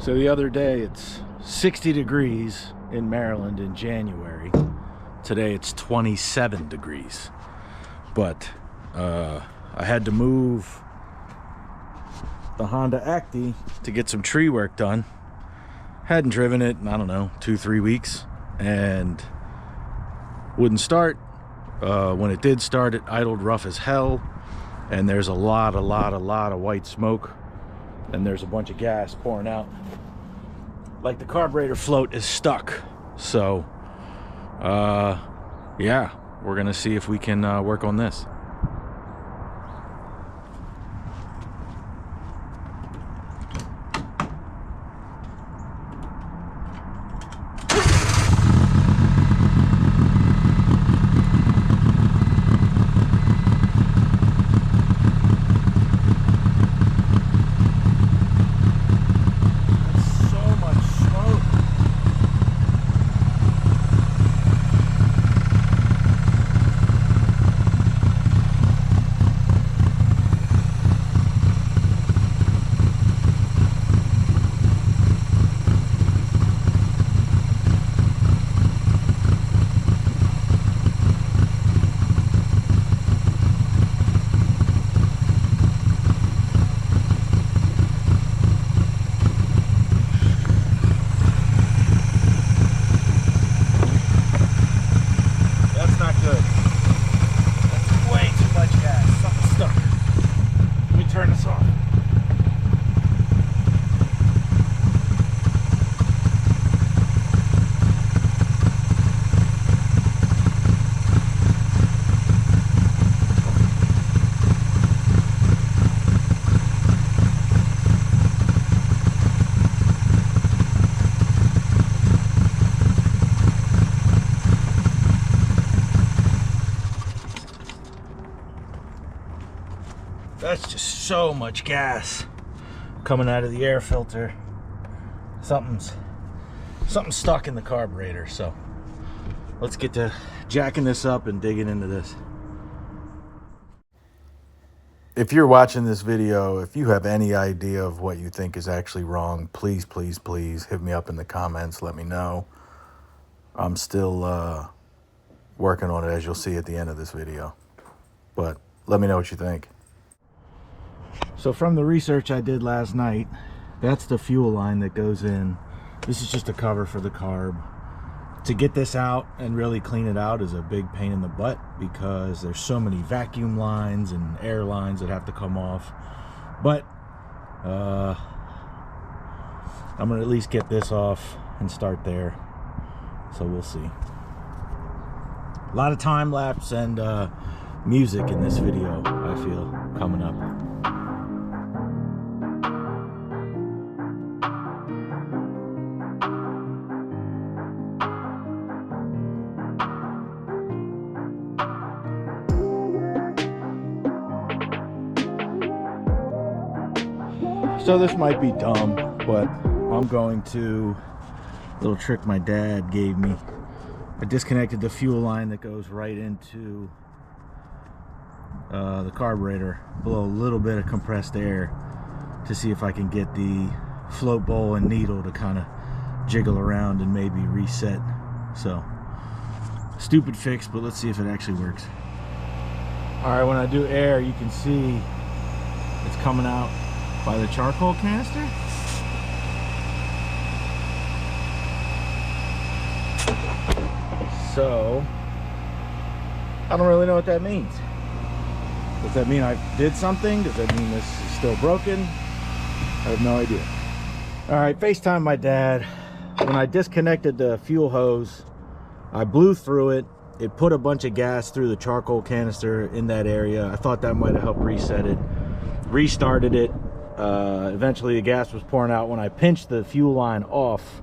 So the other day it's 60 degrees in Maryland in January. Today it's 27 degrees. But I had to move the Honda Acty to get some tree work done. Hadn't driven it in, I don't know, 2-3 weeks, and wouldn't start. When it did start, it idled rough as hell, and there's a lot of white smoke, and there's a bunch of gas pouring out. Like the carburetor float is stuck. So, yeah, we're gonna see if we can work on this. That's just so much gas coming out of the air filter. Something's stuck in the carburetor. So let's get to jacking this up and digging into this. If you're watching this video, if you have any idea of what you think is actually wrong, please hit me up in the comments. Let me know. I'm still working on it, as you'll see at the end of this video. But let me know what you think. So from the research I did last night, that's the fuel line that goes in. This is just a cover for the carb. To get this out and really clean it out is a big pain in the butt because there's so many vacuum lines and air lines that have to come off. But I'm gonna at least get this off and start there. So we'll see. A lot of time lapse and music in this video, I feel, coming up. So this might be dumb, but I'm going to, little trick my dad gave me. I disconnected the fuel line that goes right into the carburetor, blow a little bit of compressed air to see if I can get the float bowl and needle to kind of jiggle around and maybe reset. So, stupid fix, but let's see if it actually works. Alright, when I do air, you can see it's coming out by the charcoal canister. So, I don't really know what that means. Does that mean I did something? Does that mean this is still broken? I have no idea. Alright, FaceTime my dad. When I disconnected the fuel hose, I blew through it. It put a bunch of gas through the charcoal canister in that area. I thought that might have helped reset it. Restarted it. Eventually the gas was pouring out. When I pinched the fuel line off,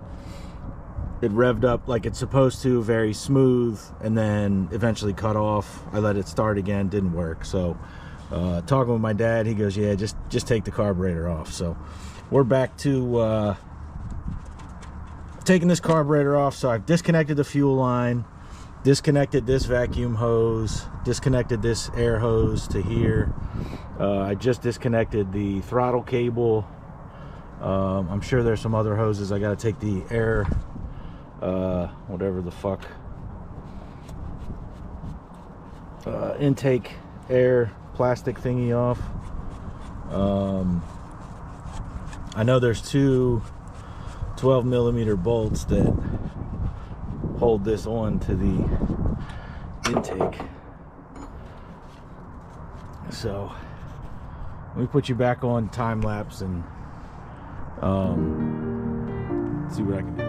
it revved up like it's supposed to, very smooth, and then eventually cut off. I let it start again, didn't work. So talking with my dad, he goes, yeah, just take the carburetor off. So we're back to taking this carburetor off. So I've disconnected the fuel line, disconnected this vacuum hose, disconnected this air hose to here. I just disconnected the throttle cable I'm sure there's some other hoses. I got to take the air, whatever the fuck, intake air plastic thingy off. I know there's two 12mm bolts that hold this on to the intake. So let me put you back on time lapse and see what I can do.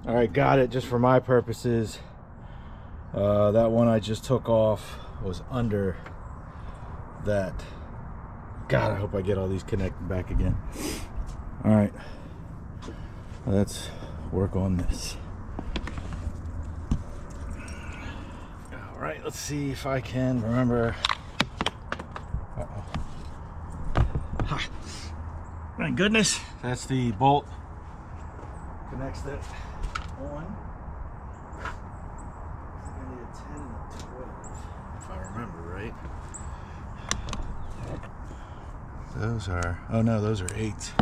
All right, got it. Just for my purposes, that one I just took off was under that. God, I hope I get all these connected back again. All right, let's work on this. All right, let's see if I can remember. Ha. My goodness, that's the bolt. Connects that on. I need a 10 and a 12, if I remember right. Those are, oh no, those are 8s.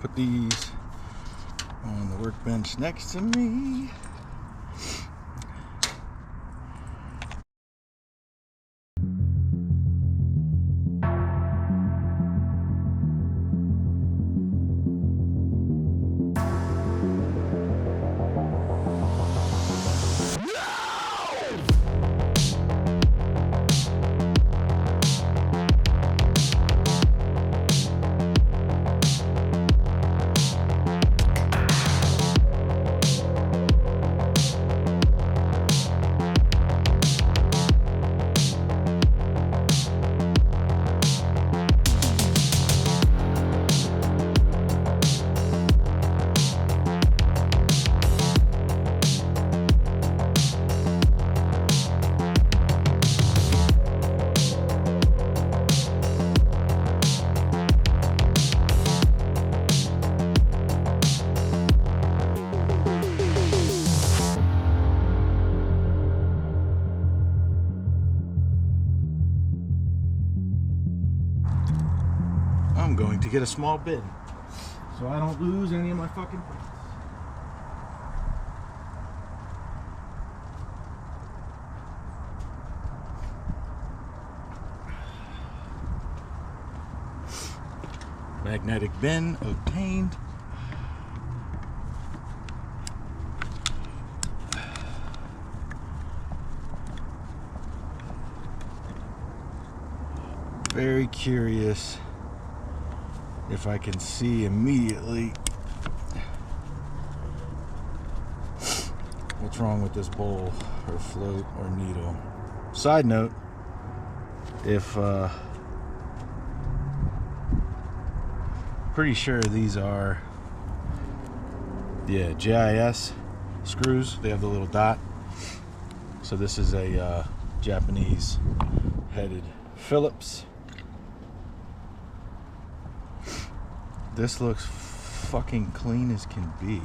Put these on the workbench next to me. I'm going to get a small bin so I don't lose any of my fucking points. Magnetic bin obtained. Very curious if I can see immediately what's wrong with this bowl or float or needle. Side note, if pretty sure these are, yeah, GIS screws. They have the little dot. So this is a Japanese headed Phillips. This looks fucking clean as can be.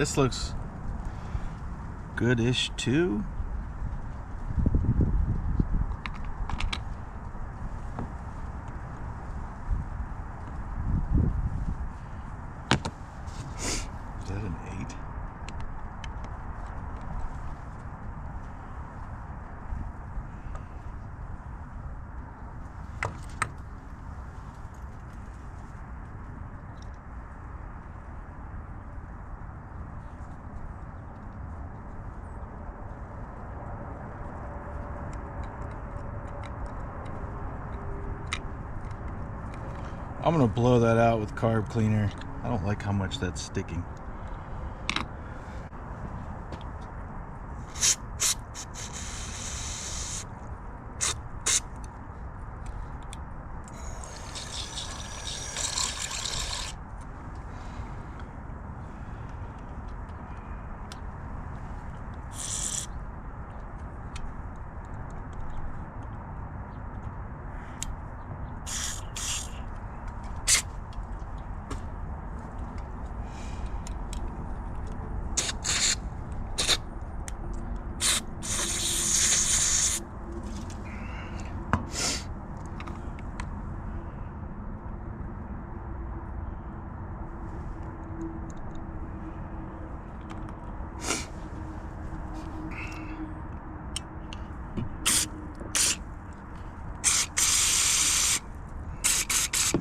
This looks good-ish too. Is that an 8? I'm gonna blow that out with carb cleaner. I don't like how much that's sticking.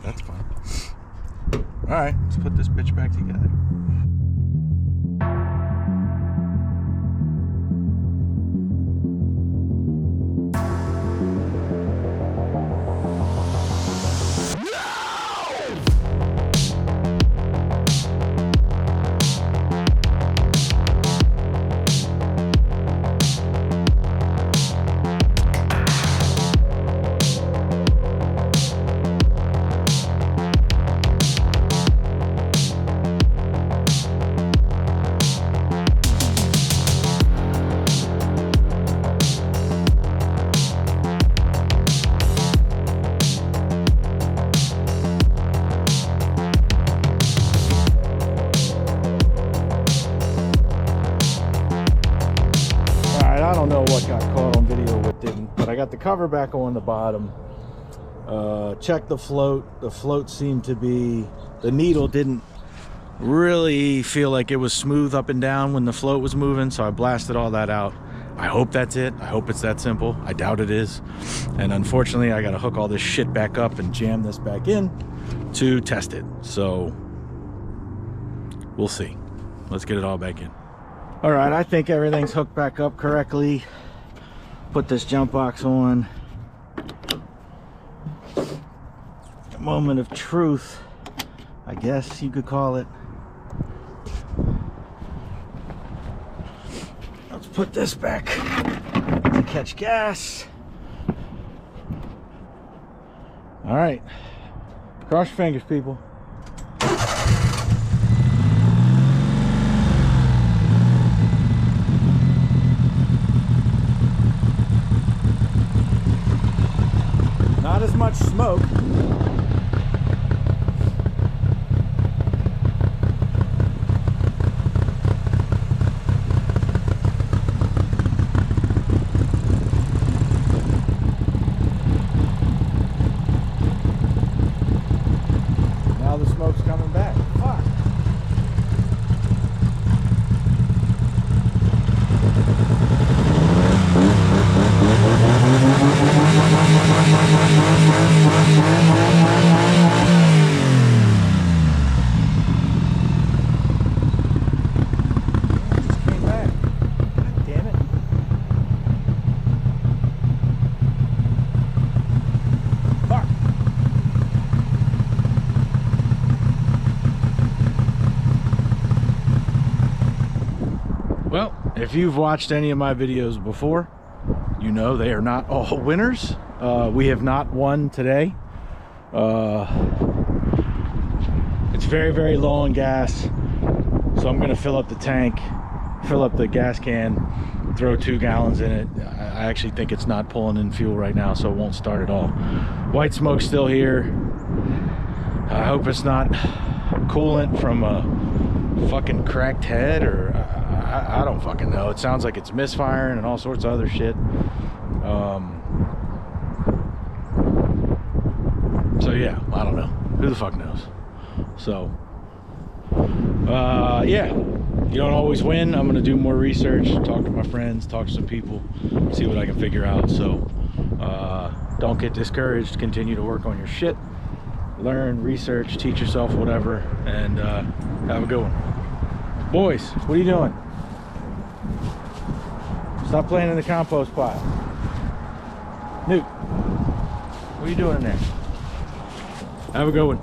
That's fine. All right, let's put this bitch back together. I don't know what got caught on video, what didn't, but I got the cover back on the bottom. Checked the float. The float seemed to be, the needle didn't really feel like it was smooth up and down when the float was moving, so I blasted all that out. I hope that's it. I hope it's that simple. I doubt it is. And unfortunately, I got to hook all this shit back up and jam this back in to test it. So we'll see. Let's get it all back in. All right, I think everything's hooked back up correctly. Put this jump box on. A moment of truth, I guess you could call it. Let's put this back to catch gas. All right, cross your fingers, people. Not as much smoke. Now the smoke's coming back. Fuck. Well, if you've watched any of my videos before, you know they are not all winners. We have not won today. It's very, very low on gas, so I'm gonna fill up the tank, fill up the gas can, throw 2 gallons in it. I actually think it's not pulling in fuel right now, so it won't start at all. White smoke's still here. I hope it's not coolant from a fucking cracked head, or I don't fucking know. It sounds like it's misfiring and all sorts of other shit. So yeah, I don't know. Who the fuck knows? So yeah, you don't always win. I'm gonna do more research, talk to my friends, talk to some people, see what I can figure out. So don't get discouraged. Continue to work on your shit, learn, research, teach yourself, whatever, and have a good one. Boys, what are you doing? Stop playing in the compost pile. Newt, what are you doing in there? Have a good one.